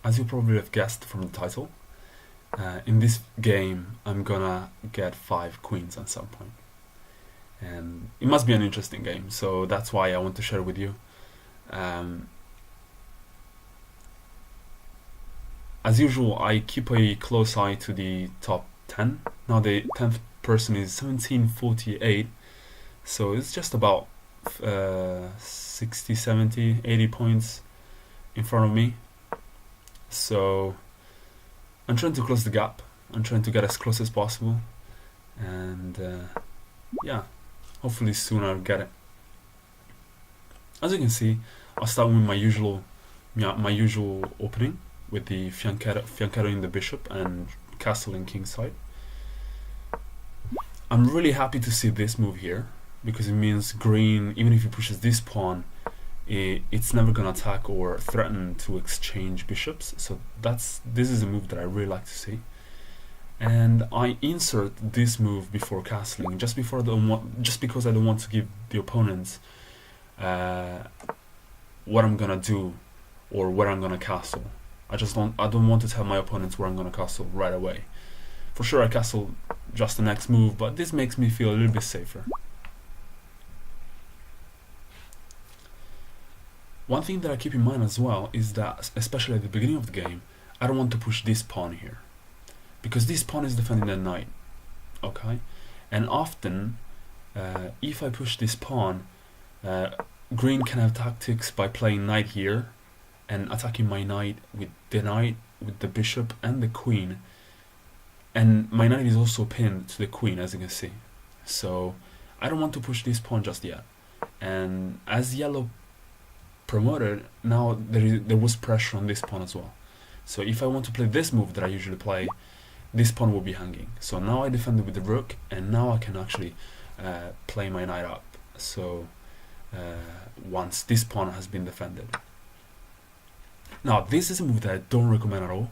as you probably have guessed from the title, in this game I'm gonna get 5 queens at some point. And it must be an interesting game, so that's why I want to share with you. As usual, I keep a close eye to the top 10. Now the 10th person is 1748, so it's just about 60, 70, 80 points in front of me. So I'm trying to close the gap. I'm trying to get as close as possible, and yeah, hopefully soon I'll get it. As you can see, I'll start with my usual opening with the fianchetto in the bishop and castle in king's side. I'm really happy to see this move here, because it means green, even if he pushes this pawn, it's never gonna attack or threaten to exchange bishops. So this is a move that I really like to see. And I insert this move before castling, just because I don't want to give the opponents what I'm gonna do or where I'm gonna castle. I don't want to tell my opponents where I'm gonna castle right away. For sure I castle just the next move, but this makes me feel a little bit safer. One thing that I keep in mind as well is that, especially at the beginning of the game, I don't want to push this pawn here, because this pawn is defending the knight, okay? And often, if I push this pawn, green can have tactics by playing knight here and attacking my knight, with the bishop and the queen, and my knight is also pinned to the queen, as you can see. So I don't want to push this pawn just yet. And as yellow promoted, now there was pressure on this pawn as well. So if I want to play this move that I usually play, this pawn will be hanging. So now I defended with the rook, and now I can actually play my knight up. So once this pawn has been defended. Now this is a move that I don't recommend at all,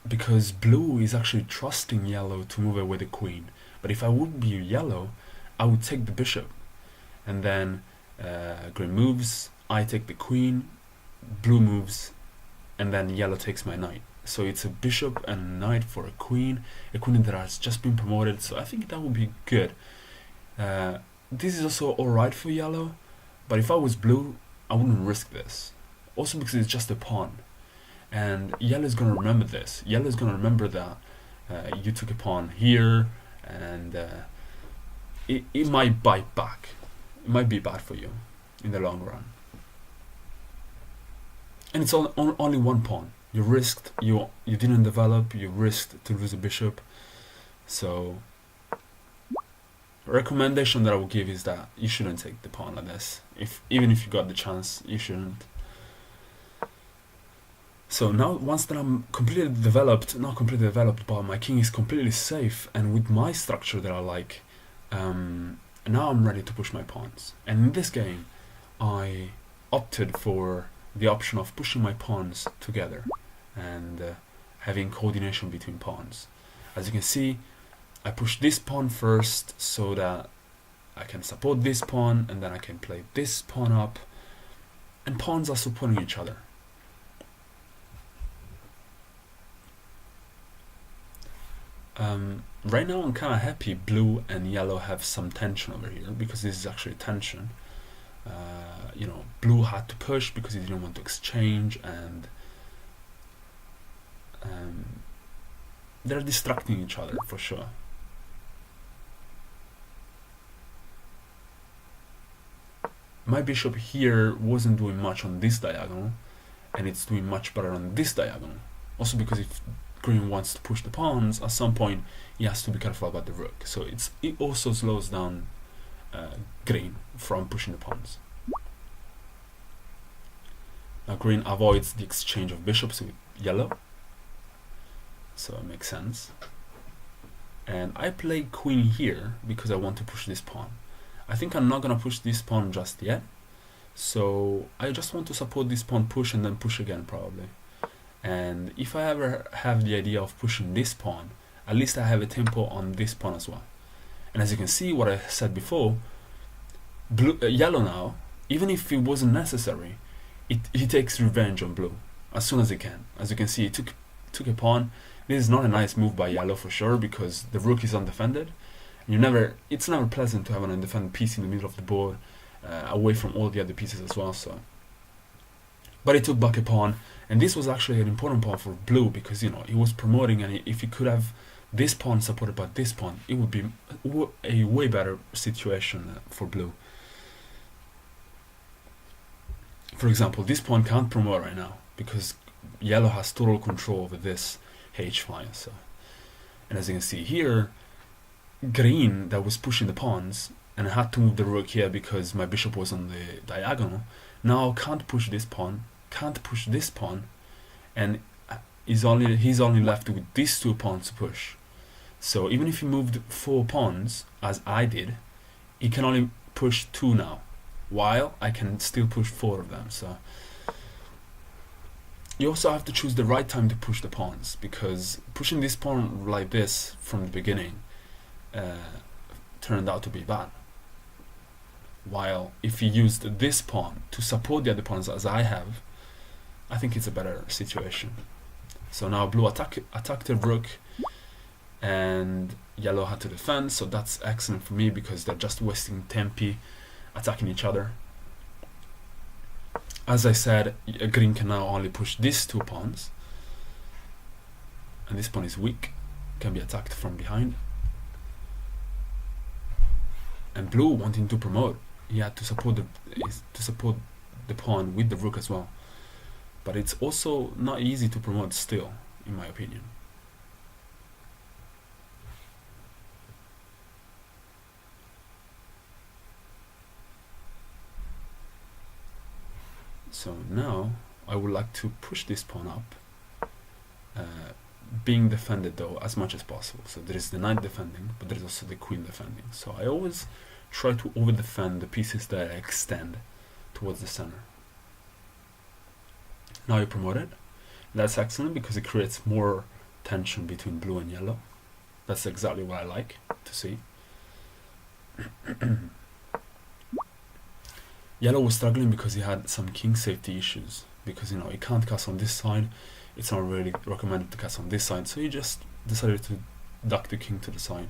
because blue is actually trusting yellow to move away the queen. But if I would be yellow, I would take the bishop, and then green moves, I take the queen, blue moves, and then yellow takes my knight. So it's a bishop and a knight for a queen that has just been promoted, so I think that would be good. This is also alright for yellow, but if I was blue, I wouldn't risk this. Also because it's just a pawn, and yellow is going to remember this. Yellow is going to remember that you took a pawn here, and it might bite back. It might be bad for you in the long run. And it's only one pawn. You risked, you didn't develop, you risked to lose a bishop. So a recommendation that I would give is that you shouldn't take the pawn like this. Even if you got the chance, you shouldn't. So now, once that I'm completely developed, not completely developed, but my king is completely safe, and with my structure that I like, now I'm ready to push my pawns. And in this game, I opted for the option of pushing my pawns together and having coordination between pawns. As you can see, I push this pawn first so that I can support this pawn, and then I can play this pawn up, and pawns are supporting each other. Right now I'm kind of happy blue and yellow have some tension over here, because this is actually tension. You know, blue had to push because he didn't want to exchange, and they're distracting each other for sure. My bishop here wasn't doing much on this diagonal, and it's doing much better on this diagonal. Also because if green wants to push the pawns, at some point he has to be careful about the rook. So it also slows down green from pushing the pawns. Now green avoids the exchange of bishops with yellow, so it makes sense. And I play queen here because I want to push this pawn. I think I'm not gonna push this pawn just yet, so I just want to support this pawn push and then push again probably. And if I ever have the idea of pushing this pawn, at least I have a tempo on this pawn as well. And as you can see, what I said before, yellow now, even if it wasn't necessary, he takes revenge on blue. as soon as he can. As you can see, he took a pawn. This is not a nice move by yellow for sure, because the rook is undefended. It's never pleasant to have an undefended piece in the middle of the board, away from all the other pieces as well. So, but he took back a pawn, and this was actually an important pawn for blue, because he was promoting, and if he could have this pawn supported by this pawn, it would be a way better situation for blue. For example, this pawn can't promote right now because yellow has total control over this h-file. So, and as you can see here, green, that was pushing the pawns, and I had to move the rook here because my bishop was on the diagonal, now can't push this pawn, can't push this pawn, and he's only left with these two pawns to push. So even if he moved 4 pawns, as I did, he can only push 2 now, while I can still push 4 of them. So you also have to choose the right time to push the pawns, because pushing this pawn like this from the beginning turned out to be bad. While if you used this pawn to support the other pawns as I have, I think it's a better situation. So now blue attacked the rook, and yellow had to defend, so that's excellent for me because they're just wasting tempi attacking each other. As I said, green can now only push these 2 pawns, and this pawn is weak, can be attacked from behind. And blue, wanting to promote, he had to support the pawn with the rook as well. But it's also not easy to promote still, in my opinion. So now I would like to push this pawn up, being defended though as much as possible. So there is the knight defending, but there is also the queen defending. So I always try to over defend the pieces that I extend towards the center. Now you promote it. That's excellent because it creates more tension between blue and yellow. That's exactly what I like to see. Yellow was struggling because he had some king safety issues, because he can't cast on this side, it's not really recommended to cast on this side, so he just decided to duck the king to the side.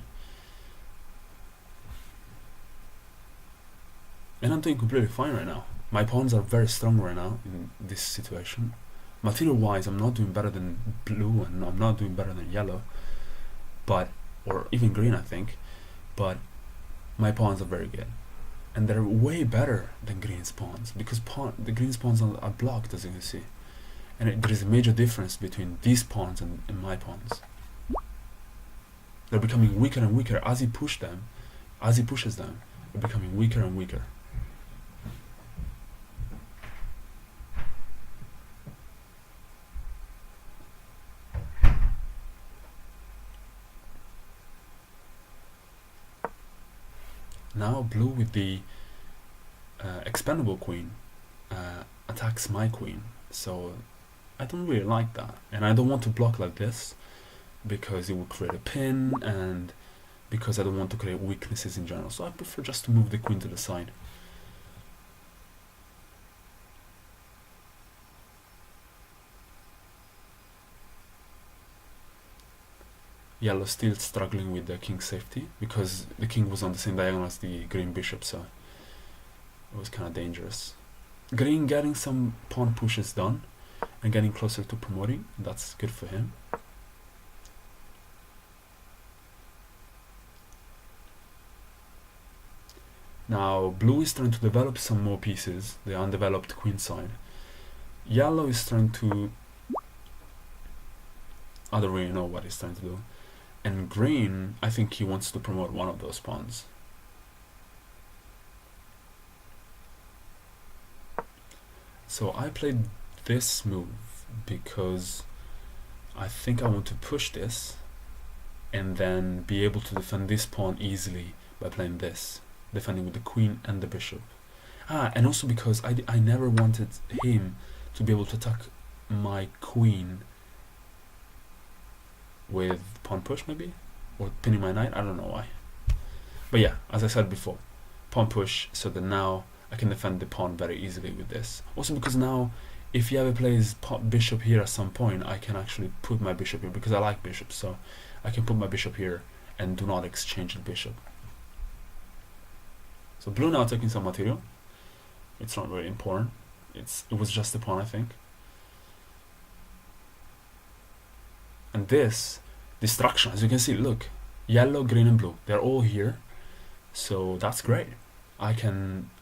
And I'm doing completely fine right now. My pawns are very strong right now in this situation. Material wise, I'm not doing better than blue, and I'm not doing better than yellow, or even green, I think, but my pawns are very good. And they're way better than green's pawns, because the green's pawns are blocked, as you can see. And there is a major difference between these pawns and my pawns. They're becoming weaker and weaker as he pushes them. They're becoming weaker and weaker. Now blue with the expendable queen attacks my queen, so I don't really like that, and I don't want to block like this because it would create a pin, and because I don't want to create weaknesses in general, so I prefer just to move the queen to the side. Yellow still struggling with the king safety because the king was on the same diagonal as the green bishop, so it was kind of dangerous. Green getting some pawn pushes done and getting closer to promoting, that's good for him. Now blue is trying to develop some more pieces, the undeveloped queen side. Yellow is trying to, I don't really know what he's trying to do. And green, I think he wants to promote one of those pawns. So I played this move because I think I want to push this and then be able to defend this pawn easily by playing this, defending with the queen and the bishop. And also because I never wanted him to be able to attack my queen with pawn push maybe, or pinning my knight, I don't know why. But yeah, as I said before, pawn push, so that now I can defend the pawn very easily with this. Also because now if he ever plays bishop here at some point, I can actually put my bishop here because I like bishops, so I can put my bishop here and do not exchange the bishop. So blue now taking some material. It's not very important. It was just a pawn, I think. And this destruction, as you can see, look, yellow, green, and blue, they're all here. So that's great. I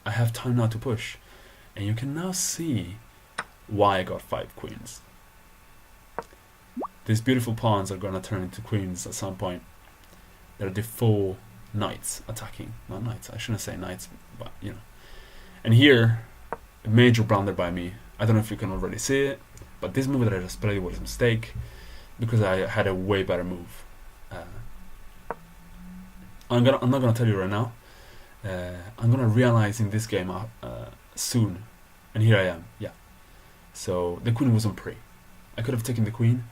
have time now to push, and you can now see why I got 5 queens. These beautiful pawns are gonna turn into queens at some point. They're the 4 knights attacking, not knights. I shouldn't say knights, but you know. And here, a major blunder by me. I don't know if you can already see it, but this move that I just played was a mistake because I had a way better move. I'm not gonna tell you right now. I'm gonna realize in this game soon, and here I am. Yeah. So the queen wasn't pretty. I could have taken the queen.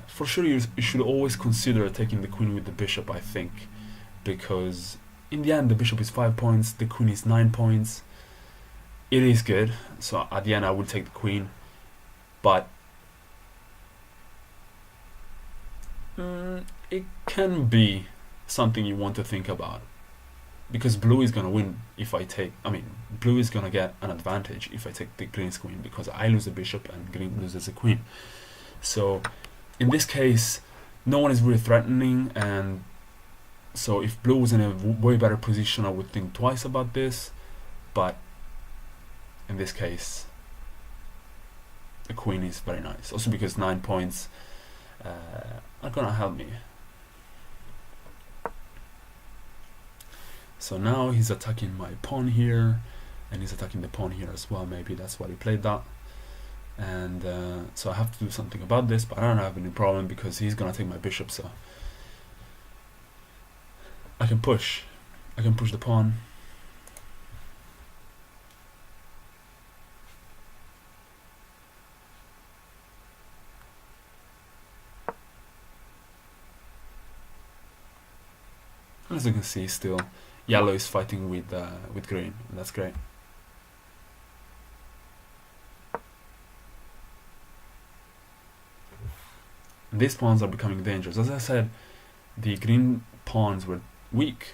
For sure, you should always consider taking the queen with the bishop, I think, because in the end the bishop is 5 points, the queen is 9 points. It is good, so at the end I would take the queen, but it can be something you want to think about, because blue is gonna win if I take. I mean, blue is gonna get an advantage if I take the green's queen because I lose the bishop and green loses the queen. So in this case, no one is really threatening, and so if blue was in a way better position, I would think twice about this. But in this case, the queen is very nice. Also because 9 points are gonna help me. So now he's attacking my pawn here, and he's attacking the pawn here as well. Maybe that's why he played that. And so I have to do something about this, but I don't have any problem because he's gonna take my bishop, so I can push the pawn. And as you can see, still yellow is fighting with green, and that's great. These pawns are becoming dangerous. As I said, the green pawns were weak,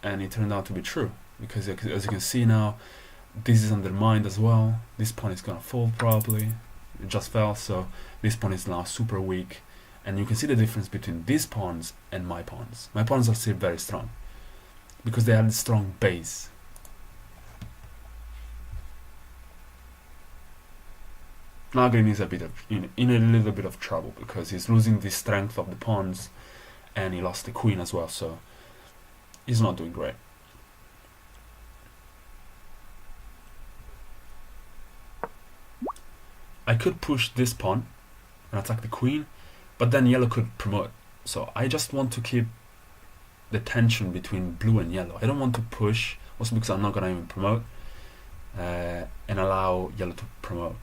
and it turned out to be true, because as you can see now, this is undermined as well. This pawn is gonna fall probably. It just fell, so this pawn is now super weak, and you can see the difference between these pawns and my pawns. My pawns are still very strong because they have a strong base. Now green is a bit of in a little bit of trouble because he's losing the strength of the pawns, and he lost the queen as well, so he's not doing great. I could push this pawn and attack the queen, but then yellow could promote. So I just want to keep the tension between blue and yellow. I don't want to push, also because I'm not gonna even promote, and allow yellow to promote.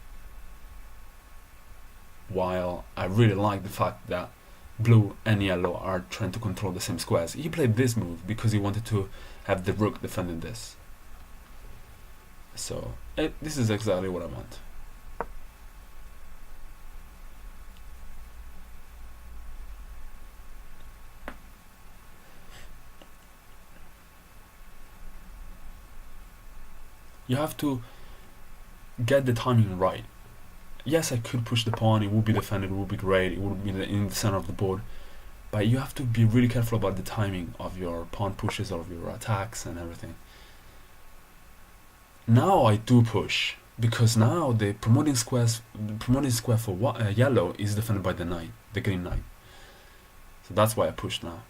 While I really like the fact that blue and yellow are trying to control the same squares. He played this move because he wanted to have the rook defending this. So this is exactly what I want. You have to get the timing right. Yes, I could push the pawn, it would be defended, it would be great, it would be in the center of the board, but you have to be really careful about the timing of your pawn pushes, of your attacks and everything. Now I do push, because now the promoting square for yellow is defended by the knight, the green knight. So that's why I push now.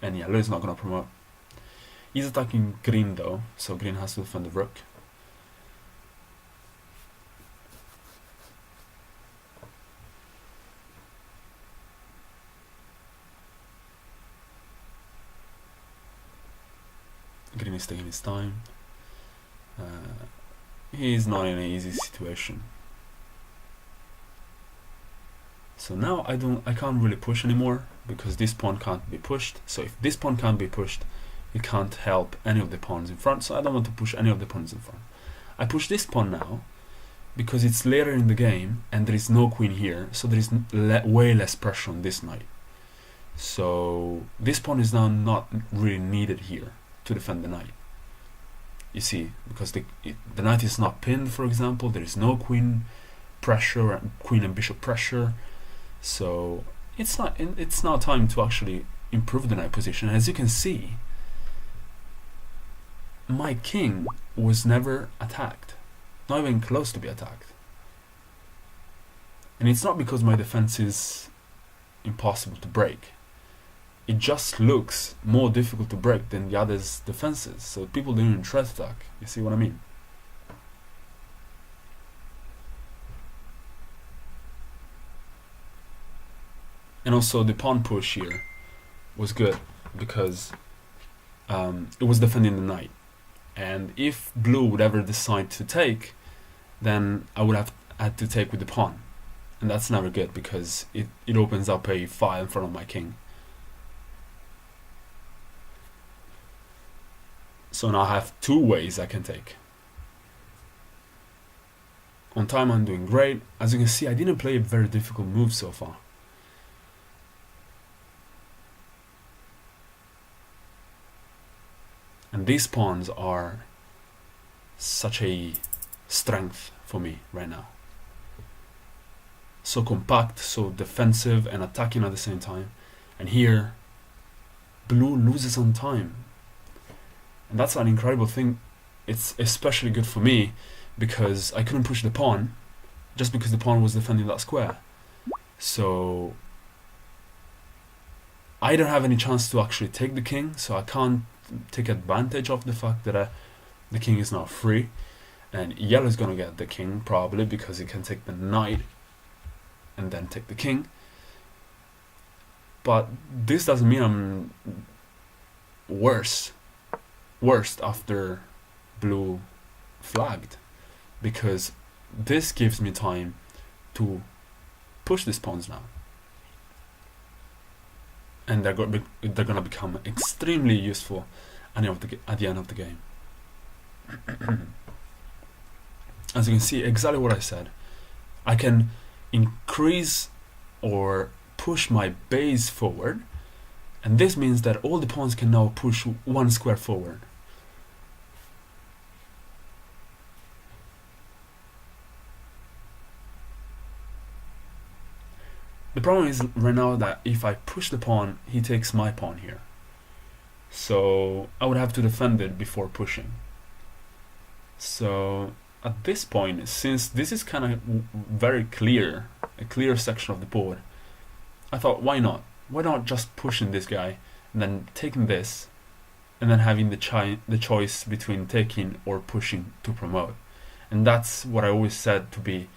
And yellow is not going to promote. He's attacking green though, so green has to defend the rook. Green is taking his time. He's not in an easy situation. So now I can't really push anymore because this pawn can't be pushed. So if this pawn can't be pushed, it can't help any of the pawns in front, so I don't want to push any of the pawns in front. I push this pawn now because it's later in the game and there is no queen here, so there is way less pressure on this knight. So this pawn is now not really needed here to defend the knight. You see, because the knight is not pinned, for example, there is no queen pressure, queen and bishop pressure, so it's now time to actually improve the knight position. As you can see, my king was never attacked, not even close to be attacked. And it's not because my defense is impossible to break. It just looks more difficult to break than the other's defenses, so people didn't even try to attack. You see what I mean? And also the pawn push here was good because it was defending the knight. And if blue would ever decide to take, then I would have had to take with the pawn. And that's never good because it opens up a file in front of my king. So now I have two ways I can take. On time I'm doing great. As you can see, I didn't play a very difficult move so far. And these pawns are such a strength for me right now. So compact, so defensive and attacking at the same time. And here, blue loses on time. And that's an incredible thing. It's especially good for me because I couldn't push the pawn just because the pawn was defending that square. So I don't have any chance to actually take the king, so I can't take advantage of the fact that the king is now free. And yellow is going to get the king probably because he can take the knight and then take the king. But this doesn't mean I'm worst after blue flagged, because this gives me time to push these pawns now, and they're gonna become extremely useful at the end of the game. As you can see, exactly what I said. I can increase or push my base forward, and this means that all the pawns can now push one square forward. The problem is right now that if I push the pawn, he takes my pawn here. So I would have to defend it before pushing. So at this point, since this is kind of very clear, a clear section of the board, I thought, why not? Why not just pushing this guy and then taking this and then having the choice between taking or pushing to promote. And that's what I always said to be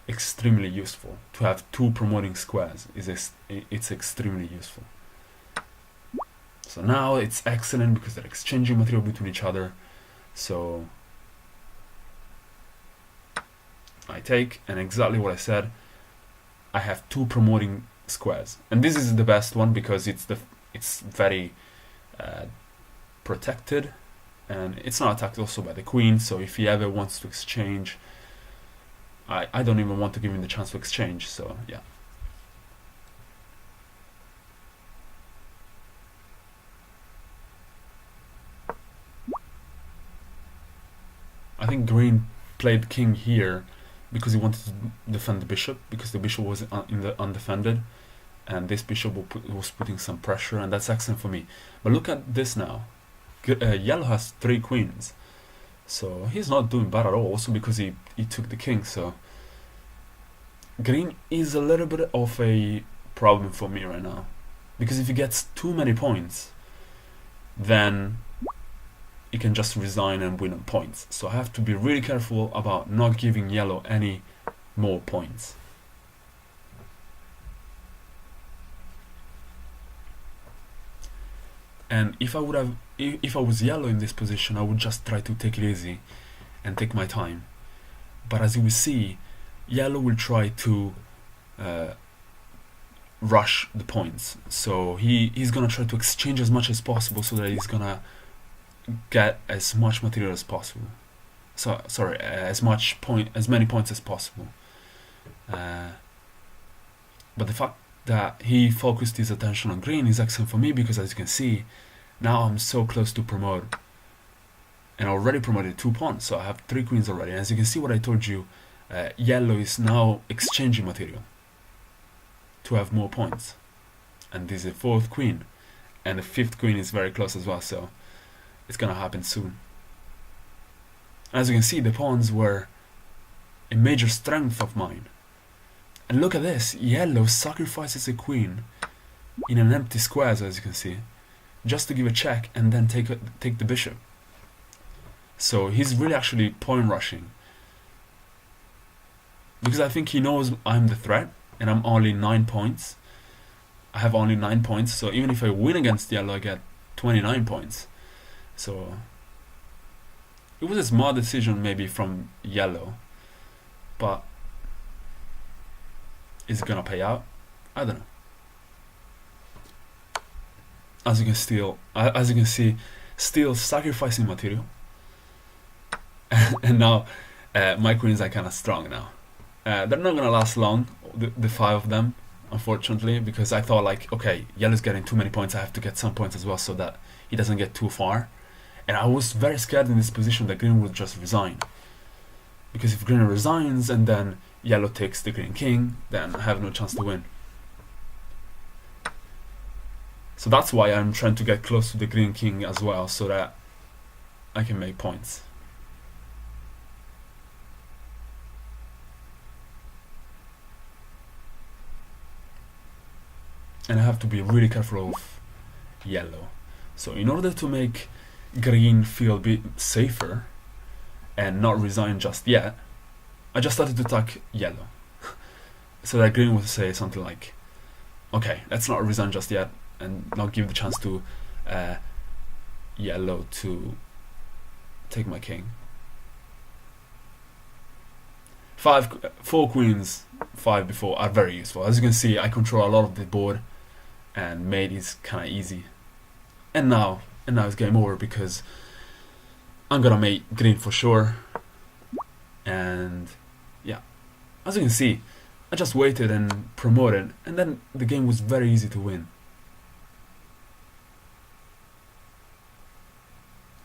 extremely useful. To have two promoting squares it's extremely useful. So now it's excellent because they're exchanging material between each other. So I take, and exactly what I said, I have two promoting squares, and this is the best one because it's very protected, and it's not attacked also by the queen. So if he ever wants to exchange, I don't even want to give him the chance to exchange. So yeah. I think green played king here because he wanted to defend the bishop, because the bishop was undefended, and this bishop was putting some pressure, and that's excellent for me. But look at this now. Yellow has 3 queens, so he's not doing bad at all, also because he took the king. So green is a little bit of a problem for me right now, because if he gets too many points, then he can just resign and win on points. So I have to be really careful about not giving yellow any more points. And if I was yellow in this position, I would just try to take it easy and take my time. But as you will see, yellow will try to rush the points. So he's gonna try to exchange as much as possible so that he's gonna get as much material as possible. So sorry, as many points as possible. But the fact that he focused his attention on green is excellent for me, because as you can see, now I'm so close to promote, and I already promoted 2 pawns, so I have 3 queens already. And as you can see, what I told you, yellow is now exchanging material to have more points, and this is the 4th queen, and the 5th queen is very close as well, so it's gonna happen soon. As you can see, the pawns were a major strength of mine. And look at this, yellow sacrifices a queen in an empty square, as you can see, just to give a check and then take the bishop. So he's really actually point rushing, because I think he knows I'm the threat and I'm only 9 points. I have only 9 points, so even if I win against yellow, I get 29 points. So it was a smart decision maybe from yellow, but is it gonna pay out? I don't know. As you can see, still sacrificing material, and now my queens are kind of strong now. They're not gonna last long, the 5 of them, unfortunately, because I thought like, okay, yellow's getting too many points, I have to get some points as well so that he doesn't get too far. And I was very scared in this position that green would just resign, because if green resigns and then yellow takes the green king, then I have no chance to win. So that's why I'm trying to get close to the green king as well, so that I can make points. And I have to be really careful of yellow. So in order to make green feel a bit safer and not resign just yet, I just started to attack yellow. So that green would say something like, okay, let's not resign just yet, and not give the chance to yellow to take my king. 4 queens, 5 before are very useful. As you can see, I control a lot of the board, and mate is kind of easy. And now it's game over, because I'm gonna make green for sure. And yeah, as you can see, I just waited and promoted, and then the game was very easy to win.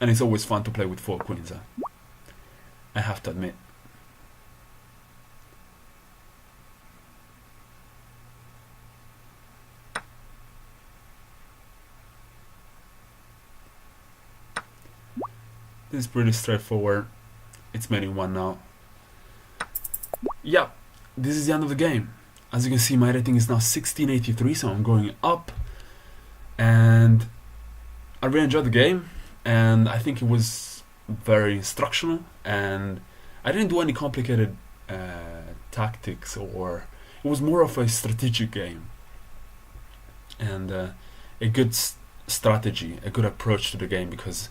And it's always fun to play with 4 queens, I have to admit. This is pretty straightforward. It's many 1 now. Yeah, this is the end of the game. As you can see, my rating is now 1683, so I'm going up. And I really enjoyed the game, and I think it was very instructional, and I didn't do any complicated tactics, or it was more of a strategic game, and a good strategy, a good approach to the game, because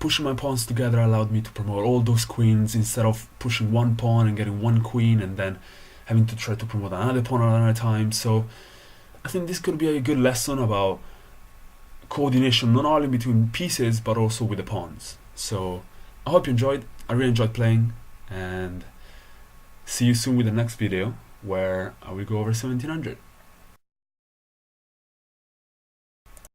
pushing my pawns together allowed me to promote all those queens instead of pushing 1 pawn and getting 1 queen and then having to try to promote another pawn at another time. So I think this could be a good lesson about coordination, not only between pieces but also with the pawns. So I hope you enjoyed. I really enjoyed playing, and see you soon with the next video where I will go over 1700.